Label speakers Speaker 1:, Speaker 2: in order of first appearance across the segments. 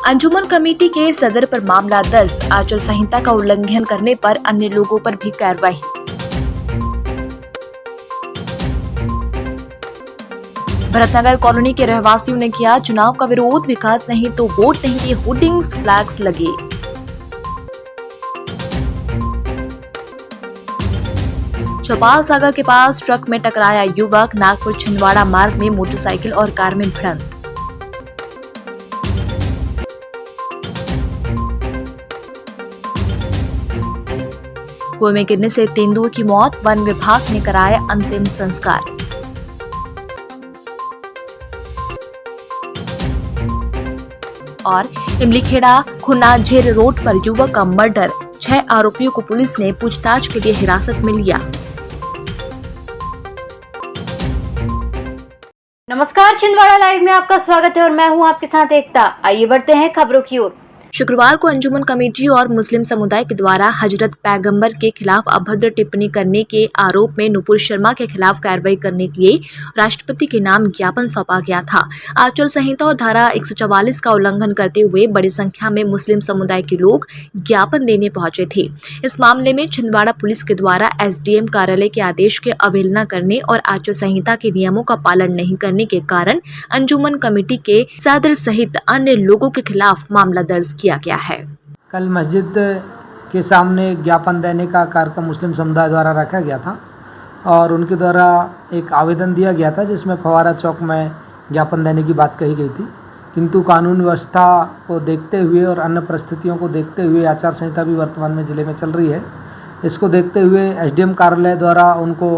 Speaker 1: अंजुमन committee के सदर पर मामला दर्ज, आचार संहिता का उल्लंघन करने पर अन्य लोगों पर भी कार्रवाई। भरतनगर कॉलोनी के रहवासियों ने किया चुनाव का विरोध, विकास नहीं तो वोट नहीं के होर्डिंग्स फ्लैग्स लगे। चौपाल सागर के पास ट्रक में टकराया युवक, नागपुर छिंदवाड़ा मार्ग में मोटरसाइकिल और कार में भिड़ंत। कुएं में गिरने से तेंदुए की मौत, वन विभाग ने कराया अंतिम संस्कार। और इमलीखेड़ा खुनाझेर रोड पर युवक का मर्डर, 6 आरोपियों को पुलिस ने पूछताछ के लिए हिरासत में लिया।
Speaker 2: नमस्कार, छिंदवाड़ा लाइव में आपका स्वागत है और मैं हूं आपके साथ एकता। आइए बढ़ते हैं खबरों की ओर।
Speaker 1: शुक्रवार को अंजुमन कमेटी और मुस्लिम समुदाय के द्वारा हजरत पैगंबर के खिलाफ अभद्र टिप्पणी करने के आरोप में नुपुर शर्मा के खिलाफ कार्रवाई करने के लिए राष्ट्रपति के नाम ज्ञापन सौंपा गया था। आचार संहिता और धारा 144 का उल्लंघन करते हुए बड़ी संख्या में मुस्लिम समुदाय के लोग ज्ञापन देने पहुंचे थे। इस मामले में छिंदवाड़ा पुलिस के द्वारा SDM कार्यालय के आदेश की अवहेलना करने और आचार संहिता के नियमों का पालन नहीं करने के कारण अंजुमन कमेटी के सदर सहित अन्य लोगों के खिलाफ मामला दर्ज किया गया है।
Speaker 3: कल मस्जिद के सामने ज्ञापन देने का कार्यक्रम मुस्लिम समुदाय द्वारा रखा गया था और उनके द्वारा एक आवेदन दिया गया था जिसमें फवारा चौक में ज्ञापन देने की बात कही गई थी, किंतु कानून व्यवस्था को देखते हुए और अन्य परिस्थितियों को देखते हुए आचार संहिता भी वर्तमान में ज़िले में चल रही है। इसको देखते हुए SDM कार्यालय द्वारा उनको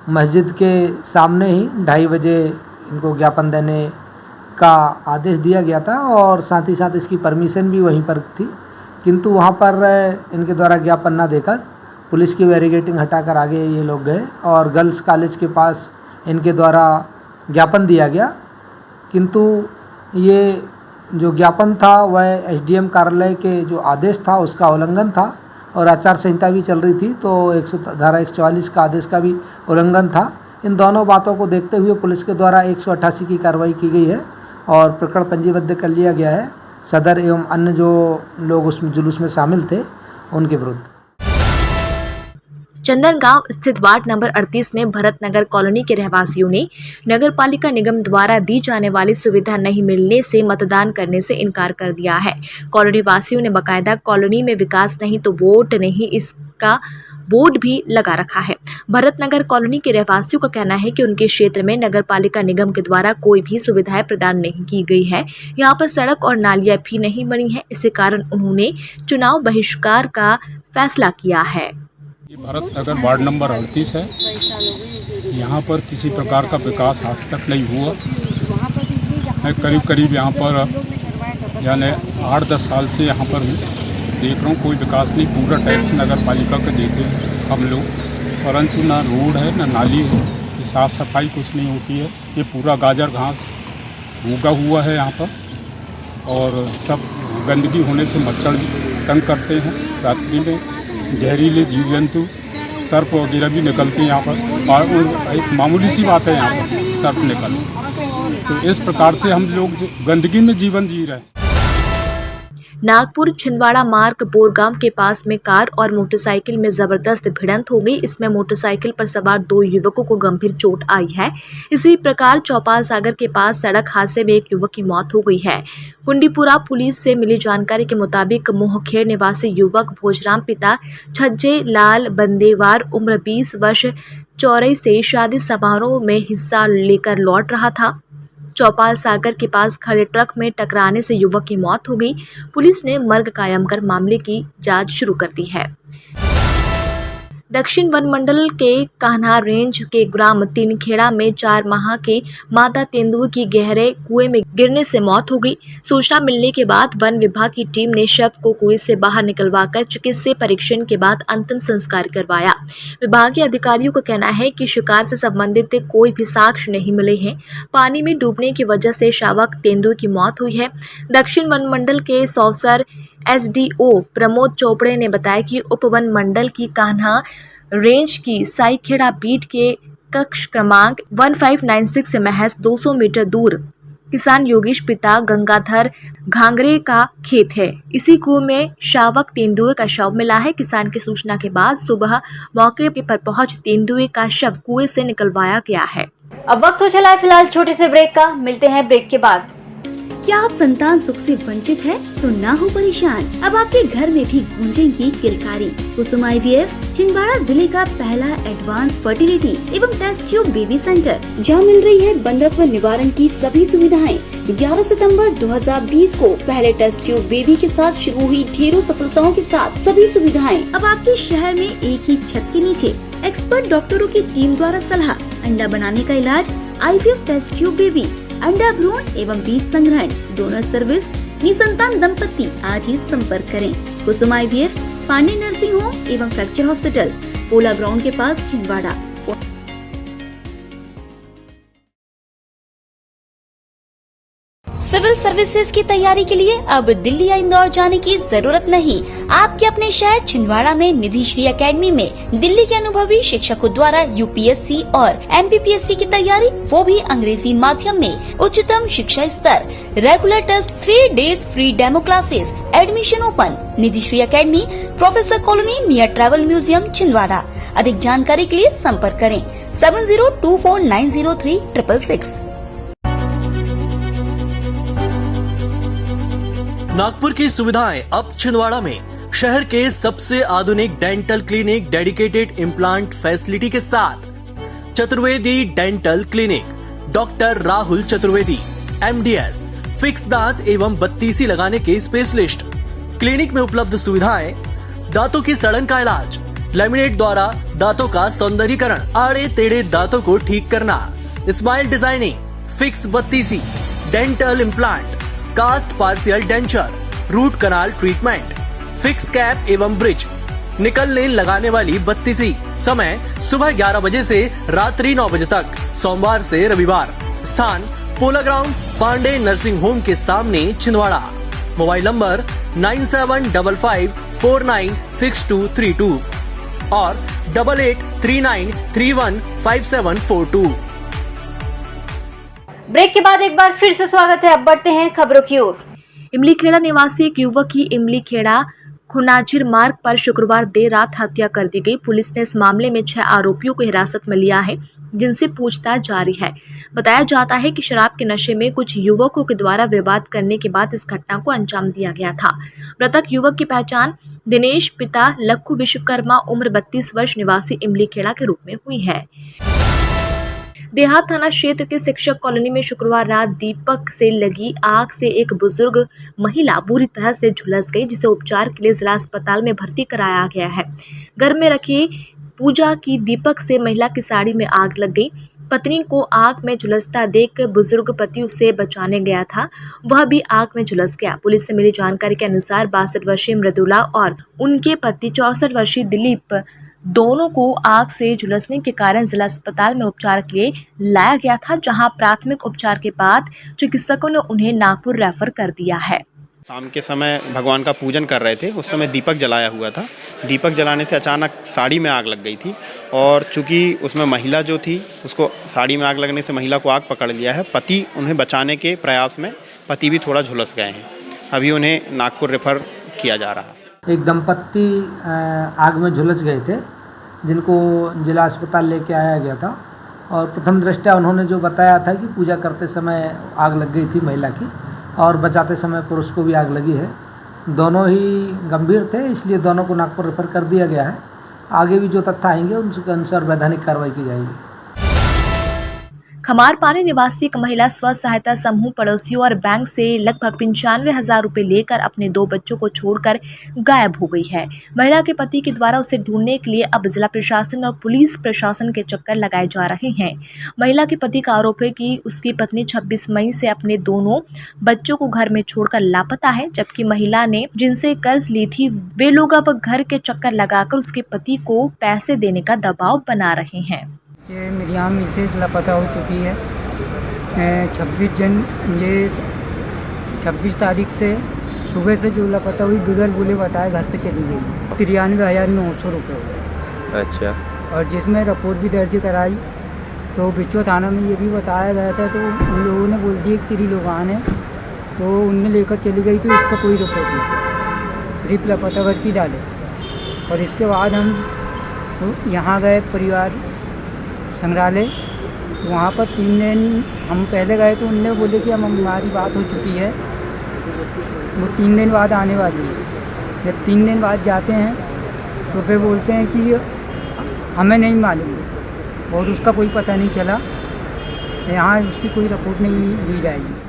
Speaker 3: मस्जिद के सामने ही 2:30 बजे इनको ज्ञापन देने का आदेश दिया गया था और साथ ही साथ इसकी परमिशन भी वहीं पर थी, किंतु वहाँ पर इनके द्वारा ज्ञापन ना देकर पुलिस की बैरिकेडिंग हटाकर आगे ये लोग गए और गर्ल्स कॉलेज के पास इनके द्वारा ज्ञापन दिया गया। किंतु ये जो ज्ञापन था वह SDM कार्यालय के जो आदेश था उसका उल्लंघन था और आचार संहिता भी चल रही थी तो धारा 144 का आदेश का भी उल्लंघन था। इन दोनों बातों को देखते हुए पुलिस के द्वारा 188 की कार्रवाई की गई है और प्रकरण पंजीबद्ध कर लिया गया है सदर एवं अन्य जो लोग उस जुलूस में शामिल थे उनके विरुद्ध।
Speaker 1: चंदनगांव स्थित वार्ड नंबर 38 में भरतनगर कॉलोनी के रहवासियों ने नगरपालिका निगम द्वारा दी जाने वाली सुविधा नहीं मिलने से मतदान करने से इनकार कर दिया है। कॉलोनी वासियों ने बकायदा कॉलोनी में विकास नहीं तो वोट नहीं इसका बोर्ड भी लगा रखा है। भरतनगर कॉलोनी के रहवासियों का कहना है कि उनके क्षेत्र में नगरपालिका निगम के द्वारा कोई भी सुविधाएं प्रदान नहीं की गई है। यहाँ पर सड़क और नालियां भी नहीं बनी है, इसी कारण उन्होंने चुनाव बहिष्कार का फैसला किया है।
Speaker 4: भरतनगर वार्ड नंबर 38 है। यहाँ पर किसी प्रकार का विकास आज तक नहीं हुआ। मैं करीब यहाँ पर यानी 8-10 साल से यहाँ पर हूँ, देख रहा हूँ कोई विकास नहीं। पूरा टैक्स नगर पालिका का देते हैं हम लोग, परंतु ना रोड है ना नाली है, साफ़ सफाई कुछ नहीं होती है। ये पूरा गाजर घास उगा हुआ है यहाँ पर और सब गंदगी होने से मच्छर तंग करते हैं। रात्रि में जहरीले जीव जंतु सर्प वगैरह भी निकलते हैं यहाँ पर और एक मामूली सी बात है यहाँ पर सर्प निकलते। तो इस प्रकार से हम लोग गंदगी में जीवन जी रहे हैं।
Speaker 1: नागपुर छिंदवाड़ा मार्ग बोरगांव के पास में कार और मोटरसाइकिल में जबरदस्त भिड़ंत हो गई। इसमें मोटरसाइकिल पर सवार 2 युवकों को गंभीर चोट आई है। इसी प्रकार चौपाल सागर के पास सड़क हादसे में एक युवक की मौत हो गई है। कुंडीपुरा पुलिस से मिली जानकारी के मुताबिक मोहखेड़ निवासी युवक भोजराम पिता छज्जे लाल बंदेवार उम्र 20 वर्ष चौरई से शादी समारोह में हिस्सा लेकर लौट रहा था। चौपाल सागर के पास खड़े ट्रक में टकराने से युवक की मौत हो गई। पुलिस ने मर्ग कायम कर मामले की जांच शुरू कर दी है। दक्षिण वन मंडल के कान्हा रेंज के ग्राम तीनखेड़ा में 4 माह के मादा तेंदुए की गहरे कुएं में गिरने से मौत हो गई। सूचना मिलने के बाद वन विभाग की टीम ने शव को कुएं से बाहर निकलवाकर चिकित्सीय परीक्षण के बाद अंतिम संस्कार करवाया। विभागीय अधिकारियों का कहना है कि शिकार से संबंधित कोई भी साक्ष्य नहीं मिले हैं। पानी में डूबने की वजह से शावक तेंदुए की मौत हुई है। दक्षिण वन मंडल के सौसर SDO प्रमोद चोपड़े ने बताया कि उप वन मंडल की कान्हा रेंज की साईखेड़ा बीट के कक्ष क्रमांक 1596 से महज 200 मीटर दूर किसान योगेश पिता गंगाधर घांगरे का खेत है। इसी कुएं में शावक तेंदुए का शव मिला है। किसान की सूचना के बाद सुबह मौके पर पहुंच तेंदुए का शव कुएं से निकलवाया गया है।
Speaker 2: अब वक्त हो चला है फिलहाल छोटे से ब्रेक का, मिलते हैं ब्रेक के बाद।
Speaker 5: क्या आप संतान सुख से वंचित है तो ना हो परेशान, अब आपके घर में भी गूंजेंगी किलकारी। कुसुम IVF छिंदवाड़ा जिले का पहला एडवांस फर्टिलिटी एवं टेस्ट ट्यूब बेबी सेंटर, जहां मिल रही है बंधत्व निवारण की सभी सुविधाएं। 11 सितंबर 2020 को पहले टेस्ट ट्यूब बेबी के साथ शुरू हुई ढेरों सफलताओं के साथ सभी सुविधाएं अब आपके शहर में एक ही छत के नीचे। एक्सपर्ट डॉक्टरों की टीम द्वारा सलाह, अंडा बनाने का इलाज, IVF टेस्ट ट्यूब बेबी, अंडा भ्रूण एवं बीज संग्रहण, डोनर सर्विस, निसंतान दंपति आज ही संपर्क करें। कुसुम IVF, पांडे नर्सिंग होम एवं फ्रैक्चर हॉस्पिटल, पोला ग्राउंड के पास, छिंदवाड़ा। सिविल सर्विसेज की तैयारी के लिए अब दिल्ली या इंदौर जाने की जरूरत नहीं। आपके अपने शहर छिंदवाड़ा में निधि श्री एकेडमी में दिल्ली के अनुभवी शिक्षकों द्वारा UPSC और MPPSC की तैयारी, वो भी अंग्रेजी माध्यम में। उच्चतम शिक्षा स्तर, regular test, 3 days free demo classes, admission open. Nidhi Shri academy, professor colony near travel museum, Chhindwara. अधिक जानकारी के लिए संपर्क करें 7024903666।
Speaker 6: नागपुर की सुविधाएं अब छिंदवाड़ा में। शहर के सबसे आधुनिक dental clinic dedicated implant facility के साथ Chaturvedi dental clinic, doctor Rahul Chaturvedi MDS, fix दांत एवं बत्तीसी लगाने के स्पेशलिस्ट। क्लिनिक में उपलब्ध सुविधाएं: दांतों की सड़न का इलाज, लैमिनेट द्वारा दांतों का सौंदर्यीकरण, आड़े टेढ़े दांतों को ठीक करना, स्माइल डिजाइनिंग, फिक्स बत्तीसी, dental implant, cast partial denture, root canal treatment, fix cap एवं ब्रिज, निकल लेन लगाने वाली बत्तीसी। समय सुबह 11 बजे से रात्रि 9 बजे तक, सोमवार से रविवार। स्थान पोला ग्राउंड, पांडे नर्सिंग होम के सामने, छिंदवाड़ा। मोबाइल नंबर 9755496232 और 8839315742।
Speaker 2: ब्रेक के बाद एक बार फिर से स्वागत है। अब बढ़ते हैं खबरों की ओर।
Speaker 1: इमलीखेड़ा निवासी एक युवक की इमलीखेड़ा खुनाजिर मार्ग पर शुक्रवार देर रात हत्या कर दी गई। पुलिस ने इस मामले में 6 आरोपियों को हिरासत में लिया है, जिनसे पूछताछ जारी है। बताया जाता है कि शराब के नशे में कुछ युवकों के द्वारा विवाद करने के बाद इस घटना को अंजाम दिया गया था। मृतक युवक की पहचान दिनेश पिता लक्खू विश्वकर्मा उम्र 32 वर्ष निवासी इमलीखेड़ा के रूप में हुई है। देहात थाना क्षेत्र के शिक्षक कॉलोनी में शुक्रवार रात दीपक से लगी आग से एक बुजुर्ग महिला बुरी तरह से झुलस गई, जिसे उपचार के लिए जिला अस्पताल में भर्ती कराया गया है। घर में रखी पूजा की दीपक से महिला की साड़ी में आग लग गई। पत्नी को आग में झुलसता देख बुजुर्ग पति उसे बचाने गया था, वह भी आग में झुलस गया। पुलिस से मिली जानकारी के अनुसार 62 वर्षीय मृदुला और उनके पति 64 वर्षीय दिलीप दोनों को आग से झुलसने के कारण जिला अस्पताल में उपचार के लिए लाया गया था, जहां प्राथमिक उपचार के बाद चिकित्सकों ने उन्हें नागपुर रेफर कर दिया है।
Speaker 7: शाम के समय भगवान का पूजन कर रहे थे, उस समय दीपक जलाया हुआ था। दीपक जलाने से अचानक साड़ी में आग लग गई थी और चूंकि उसमें महिला जो थी, उसको साड़ी में आग लगने से महिला को आग पकड़ लिया है। पति उन्हें बचाने के प्रयास में पति भी थोड़ा झुलस गए हैं। अभी उन्हें नागपुर रेफर किया जा रहा है।
Speaker 3: एक दंपत्ति आग में झुलस गए थे, जिनको जिला अस्पताल लेके आया गया था और प्रथम दृष्टया उन्होंने जो बताया था कि पूजा करते समय आग लग गई थी महिला की और बचाते समय पुरुष को भी आग लगी है। दोनों ही गंभीर थे, इसलिए दोनों को नागपुर रेफर कर दिया गया है। आगे भी जो तथ्य आएंगे उनके अनुसार वैधानिक कार्रवाई की जाएगी।
Speaker 1: खमारपानी निवासी एक महिला स्व सहायता समूह पड़ोसियों और बैंक से लगभग 95,000 रुपए लेकर अपने 2 बच्चों को छोड़कर गायब हो गई है। महिला के पति के द्वारा उसे ढूंढने के लिए अब जिला प्रशासन और पुलिस प्रशासन के चक्कर लगाए जा रहे हैं। महिला के पति का आरोप है कि उसकी पत्नी 26 मई से अपने दोनों बच्चों को घर में छोड़कर लापता है, जबकि महिला ने जिनसे कर्ज ली थी वे लोग अब घर के चक्कर लगाकर उसके पति को पैसे देने का दबाव बना रहे हैं।
Speaker 8: ये मिरियाम इसे लापता हो चुकी है। 26 तारीख से सुबह से जो लापता हुई, बिगल बोले बताए घर से चली गई। 93,900 रुपये।
Speaker 9: अच्छा।
Speaker 8: और जिसमें रिपोर्ट भी दर्ज कराई तो बिचवा थाना में ये भी बताया गया था, तो उन लोगों ने बोल दिया कि तेरी लोगान है, तो उनने लेकर चली गई, तो इसका कोई रिपोर्ट नहीं, सिर्फ लापता करके डाले। और इसके बाद हम यहाँ गए परिवार संग्रहालय, वहाँ पर 3 दिन हम पहले गए, तो उनने बोले कि अब हमारी बात हो चुकी है, वो 3 दिन बाद आने वाली है। जब 3 दिन बाद जाते हैं तो फिर बोलते हैं कि हमें नहीं मालूम और उसका कोई पता नहीं चला, यहाँ उसकी कोई रिपोर्ट नहीं दी जाएगी।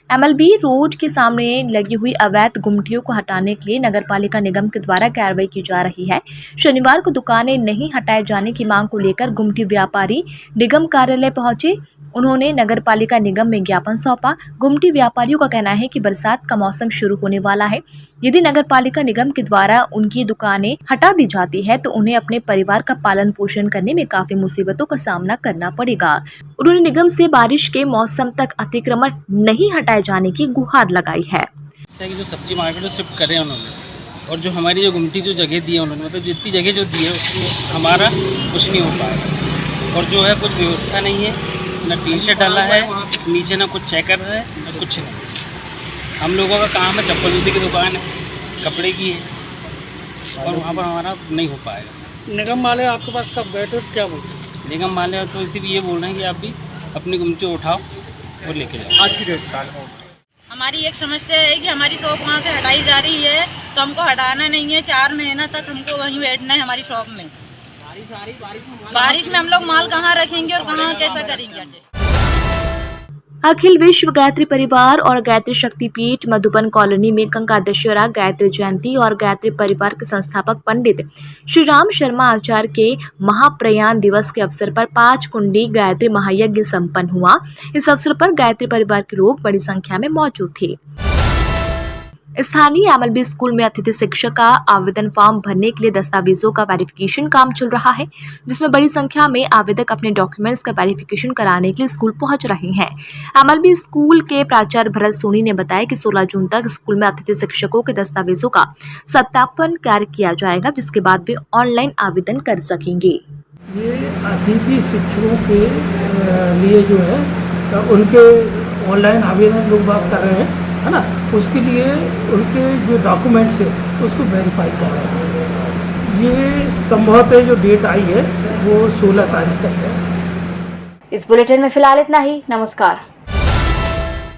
Speaker 1: MLB रोड के सामने लगी हुई अवैध गुमटियों को हटाने के लिए नगरपालिका निगम के द्वारा कार्रवाई की जा रही है। शनिवार को दुकानें नहीं हटाए जाने की मांग को लेकर गुमटी व्यापारी निगम कार्यालय पहुंचे। उन्होंने नगरपालिका निगम में ज्ञापन सौंपा। गुमटी व्यापारियों का कहना है कि बरसात का मौसम शुरू होने वाला है, यदि नगरपालिका निगम के द्वारा उनकी दुकानें हटा दी जाती है तो उन्हें अपने परिवार का पालन पोषण करने में काफी मुसीबतों का सामना करना पड़ेगा। उन्होंने निगम से बारिश के मौसम तक अतिक्रमण नहीं हटाए जाने की गुहार लगाई है।
Speaker 9: जो सब्जी मार्केट शिफ्ट कर रहे हैं उन्होंने, और जो हमारी जो गुमटी जो जगह दी है उन्होंने, मतलब जितनी जगह जो दी है उसको हमारा कुछ नहीं हो पाएगा। और जो है कुछ व्यवस्था नहीं है, ना टीन शेड डाला है नीचे, ना कुछ चेकर है, ना कुछ नहीं। हम लोगों का काम है, चप्पल जूते की दुकान है, कपड़े की है, और वहाँ पर हमारा नहीं हो पाएगा।
Speaker 10: निगम वाले आपके पास कब गए थे, क्या बोलते?
Speaker 9: निगम वाले तो इसीलिए ये बोल रहे हैं कि आप भी अपनी गुमटी उठाओ और लेके जाओ।
Speaker 10: आज की डेट
Speaker 11: हमारी एक समस्या है कि हमारी शॉप वहाँ से हटाई जा रही है, तो हमको हटाना नहीं है। 4 महीना तक हमको वहीं बैठना है हमारी शॉप में। बारिश में हम लोग माल कहाँ रखेंगे और कहाँ कैसा करेंगे?
Speaker 1: अखिल विश्व गायत्री परिवार और गायत्री शक्तिपीठ मधुबन कॉलोनी में गंगा दशहरा, गायत्री जयंती और गायत्री परिवार के संस्थापक पंडित श्री राम शर्मा आचार्य के महाप्रयाण दिवस के अवसर पर 5 कुंडी गायत्री महायज्ञ संपन्न हुआ। इस अवसर पर गायत्री परिवार के लोग बड़ी संख्या में मौजूद थे। स्थानीय MLB स्कूल में अतिथि शिक्षक का आवेदन फॉर्म भरने के लिए दस्तावेजों का वेरिफिकेशन काम चल रहा है, जिसमें बड़ी संख्या में आवेदक अपने डॉक्यूमेंट्स का वेरिफिकेशन कराने के लिए स्कूल पहुंच रहे हैं। MLB स्कूल के प्राचार्य भरत सोनी ने बताया कि 16 जून तक स्कूल में अतिथि शिक्षकों के दस्तावेजों का सत्यापन कार्य किया जाएगा, जिसके बाद वे ऑनलाइन आवेदन कर सकेंगे।
Speaker 8: ये अतिथि शिक्षकों के लिए जो है तो उनके ऑनलाइन आवेदन लोग बात कर रहे हैं, है ना। उसके लिए उनके जो डॉक्यूमेंट्स है उसको वेरीफाई कर रहे हैं। ये संभवतः जो डेट आई है वो 16 तारीख तक है।
Speaker 2: इस बुलेटिन में फिलहाल इतना ही। नमस्कार।